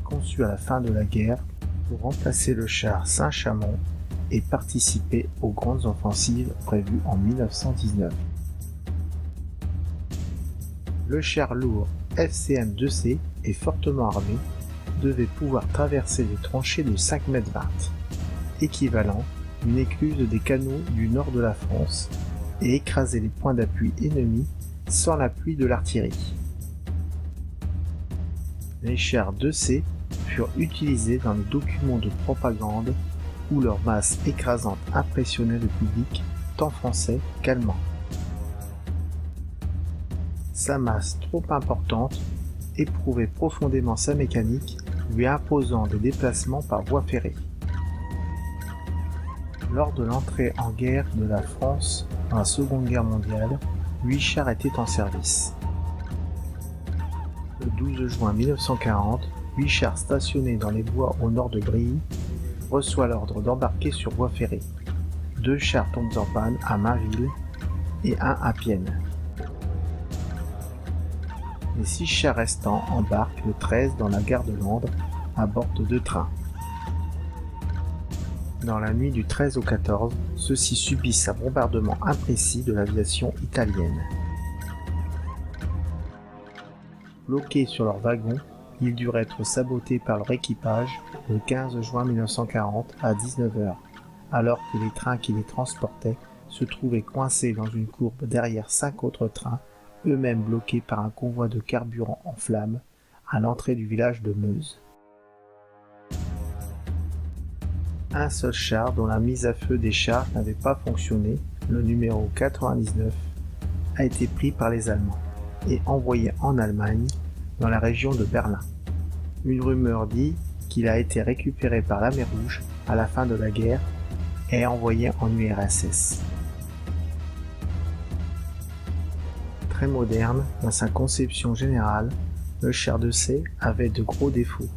conçu à la fin de la guerre pour remplacer le char Saint-Chamond et participer aux grandes offensives prévues en 1919. Le char lourd FCM-2C est fortement armé, devait pouvoir traverser des tranchées de 5,20 m, équivalent d'une écluse des canaux du nord de la France, et écraser les points d'appui ennemis sans l'appui de l'artillerie. Les chars 2C furent utilisés dans les documents de propagande où leur masse écrasante impressionnait le public tant français qu'allemand. Sa masse trop importante éprouvait profondément sa mécanique, lui imposant des déplacements par voie ferrée. Lors de l'entrée en guerre de la France dans la Seconde Guerre mondiale, 8 chars étaient en service. Le 12 juin 1940, 8 chars stationnés dans les bois au nord de Brilly reçoivent l'ordre d'embarquer sur voie ferrée. 2 chars tombent en panne à Mainville et 1 à Pienne. Les 6 chars restants embarquent le 13 dans la gare de Landres à bord de 2 trains. Dans la nuit du 13 au 14, ceux-ci subissent un bombardement imprécis de l'aviation italienne. Bloqués sur leur wagon, ils durent être sabotés par leur équipage le 15 juin 1940 à 19 h, alors que les trains qui les transportaient se trouvaient coincés dans une courbe derrière 5 autres trains, eux-mêmes bloqués par un convoi de carburant en flammes à l'entrée du village de Meuse. Un seul char dont la mise à feu des charges n'avait pas fonctionné, le numéro 99, a été pris par les Allemands et envoyé en Allemagne, dans la région de Berlin. Une rumeur dit qu'il a été récupéré par la Mer Rouge à la fin de la guerre et envoyé en URSS. Très moderne dans sa conception générale, le char 2C avait de gros défauts,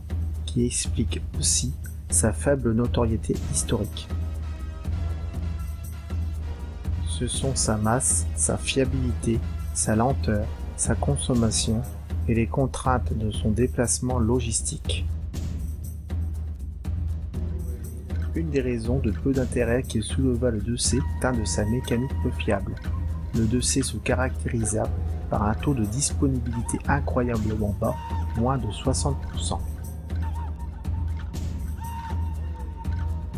qui expliquent aussi sa faible notoriété historique. Ce sont sa masse, sa fiabilité, sa lenteur, sa consommation et les contraintes de son déplacement logistique. Une des raisons de peu d'intérêt qui souleva le 2C est un de sa mécanique peu fiable. Le 2C se caractérisa par un taux de disponibilité incroyablement bas, moins de 60%.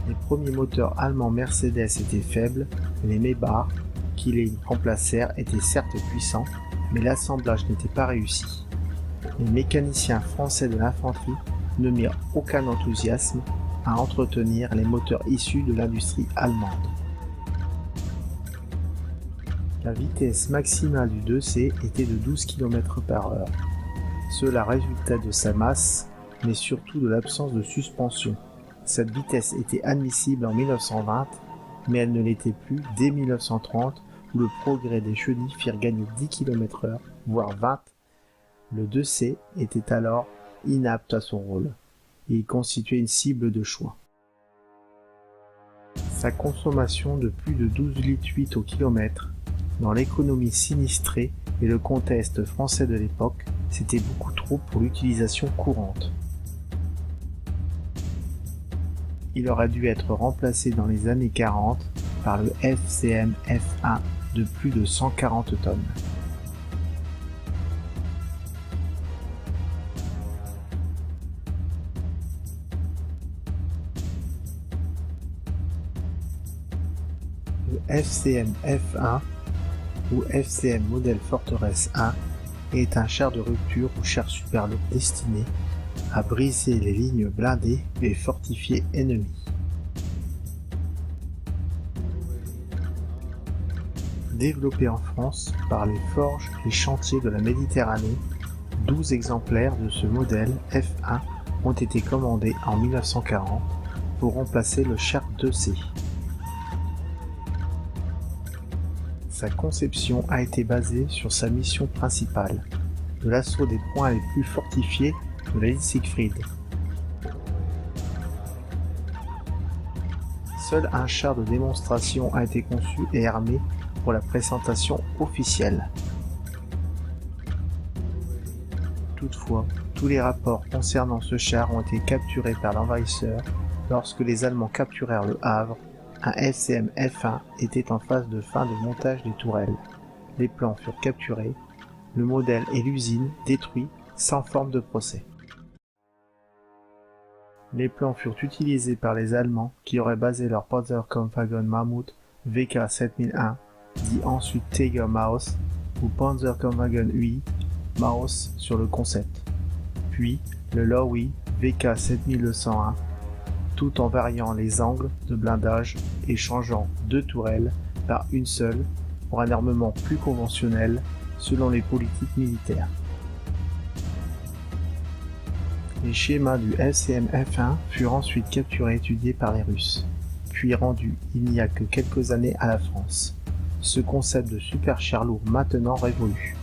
Les premiers moteurs allemands Mercedes étaient faibles, et les Maybach, qui les remplacèrent, étaient certes puissants, mais l'assemblage n'était pas réussi. Les mécaniciens français de l'infanterie ne mirent aucun enthousiasme à entretenir les moteurs issus de l'industrie allemande. La vitesse maximale du 2C était de 12 km/h. Cela résultait de sa masse, mais surtout de l'absence de suspension. Cette vitesse était admissible en 1920, mais elle ne l'était plus dès 1930, où le progrès des chenilles firent gagner 10 km/h, voire 20. Le 2C était alors inapte à son rôle, et il constituait une cible de choix. Sa consommation de plus de 12,8 litres au kilomètre, dans l'économie sinistrée et le contexte français de l'époque, c'était beaucoup trop pour l'utilisation courante. Il aurait dû être remplacé dans les années 40 par le FCM F1 de plus de 140 tonnes. Le FCM F1 ou FCM modèle Forteresse 1 est un char de rupture ou char super lourd destiné à briser les lignes blindées et fortifiées ennemies. Développé en France par les forges et chantiers de la Méditerranée, 12 exemplaires de ce modèle F1 ont été commandés en 1940 pour remplacer le char 2C. Sa conception a été basée sur sa mission principale, de l'assaut des points les plus fortifiés de la ligne Siegfried. Seul un char de démonstration a été conçu et armé pour la présentation officielle. Toutefois, Tous les rapports concernant ce char ont été capturés par l'envahisseur lorsque les Allemands capturèrent Le Havre. Un FCM F1 était en phase de fin de montage des tourelles. Les plans furent capturés, le modèle et l'usine détruits sans forme de procès. Les plans furent utilisés par les Allemands qui auraient basé leur Panzerkampfwagen Mammut VK7001, dit ensuite Tiger Maus, ou Panzerkampfwagen UI Maus sur le concept, puis le Lowy VK7201, tout en variant les angles de blindage et changeant 2 tourelles par une seule pour un armement plus conventionnel selon les politiques militaires. Les schémas du FCM F1 furent ensuite capturés et étudiés par les Russes, puis rendus il n'y a que quelques années à la France. Ce concept de super char lourd maintenant révolu.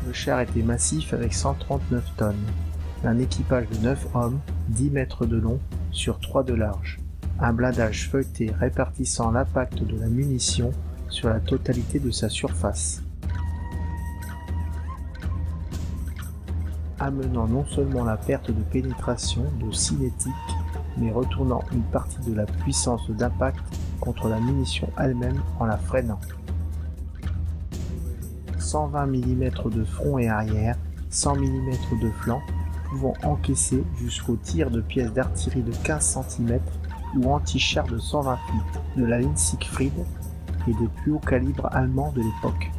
Le char était massif avec 139 tonnes, un équipage de 9 hommes, 10 mètres de long sur 3 de large, un blindage feuilleté répartissant l'impact de la munition sur la totalité de sa surface, amenant non seulement la perte de pénétration de cinétique, mais retournant une partie de la puissance d'impact contre la munition elle-même en la freinant. 120 mm de front et arrière, 100 mm de flanc, pouvant encaisser jusqu'au tir de pièces d'artillerie de 15 cm ou anti-char de 128 de la ligne Siegfried et des plus hauts calibres allemands de l'époque.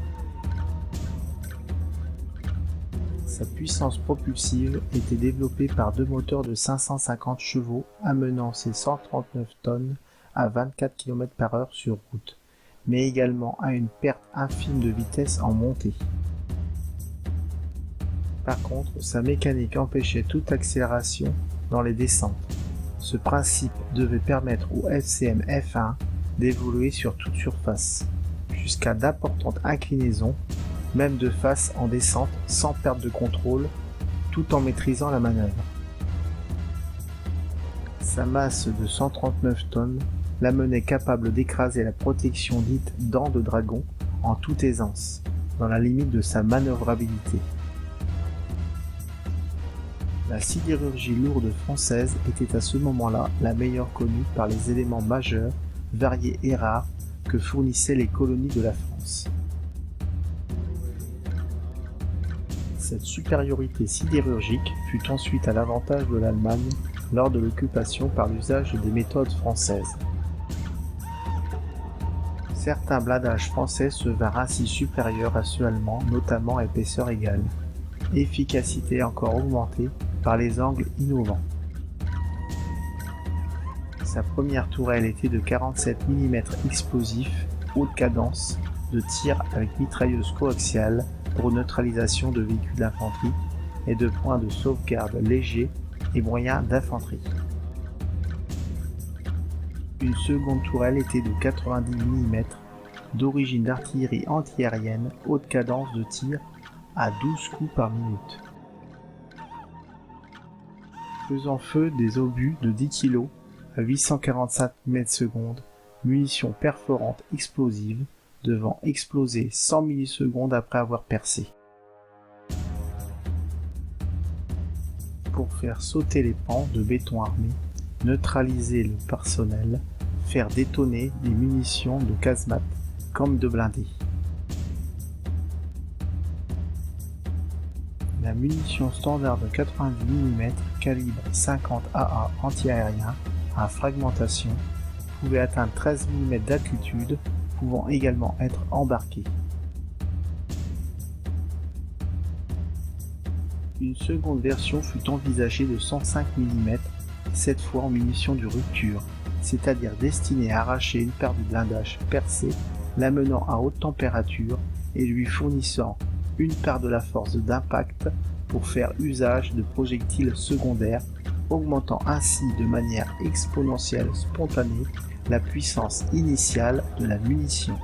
Sa puissance propulsive était développée par 2 moteurs de 550 chevaux amenant ses 139 tonnes à 24 km/h sur route, mais également à une perte infime de vitesse en montée. Par contre, sa mécanique empêchait toute accélération dans les descentes. Ce principe devait permettre au FCM F1 d'évoluer sur toute surface, jusqu'à d'importantes inclinaisons, même de face en descente sans perte de contrôle, tout en maîtrisant la manœuvre. Sa masse de 139 tonnes l'amenait capable d'écraser la protection dite dents de dragon en toute aisance, dans la limite de sa manœuvrabilité. La sidérurgie lourde française était à ce moment-là la meilleure connue par les éléments majeurs, variés et rares que fournissaient les colonies de la France. Cette supériorité sidérurgique fut ensuite à l'avantage de l'Allemagne lors de l'occupation par l'usage des méthodes françaises. Certains blindages français se vinrent ainsi supérieurs à ceux allemands, notamment à épaisseur égale. Efficacité encore augmentée par les angles innovants. Sa première tourelle était de 47 mm explosif, haute cadence, de tir avec mitrailleuse coaxiale pour neutralisation de véhicules d'infanterie et de points de sauvegarde légers et moyens d'infanterie. Une seconde tourelle était de 90 mm, d'origine d'artillerie antiaérienne, haute cadence de tir à 12 coups par minute. Faisant feu des obus de 10 kg à 845 ms/s, munitions perforantes explosives devant exploser 100 millisecondes après avoir percé. Pour faire sauter les pans de béton armé, neutraliser le personnel, faire détonner des munitions de casemate comme de blindés. La munition standard de 90 mm calibre 50 AA anti-aérien à fragmentation pouvait atteindre 13 mm d'altitude, pouvant également être embarquée. Une seconde version fut envisagée de 105 mm, cette fois en munition de rupture, c'est-à-dire destinée à arracher une paire de blindage percée, l'amenant à haute température et lui fournissant une part de la force d'impact pour faire usage de projectiles secondaires, augmentant ainsi de manière exponentielle spontanée la puissance initiale de la munition.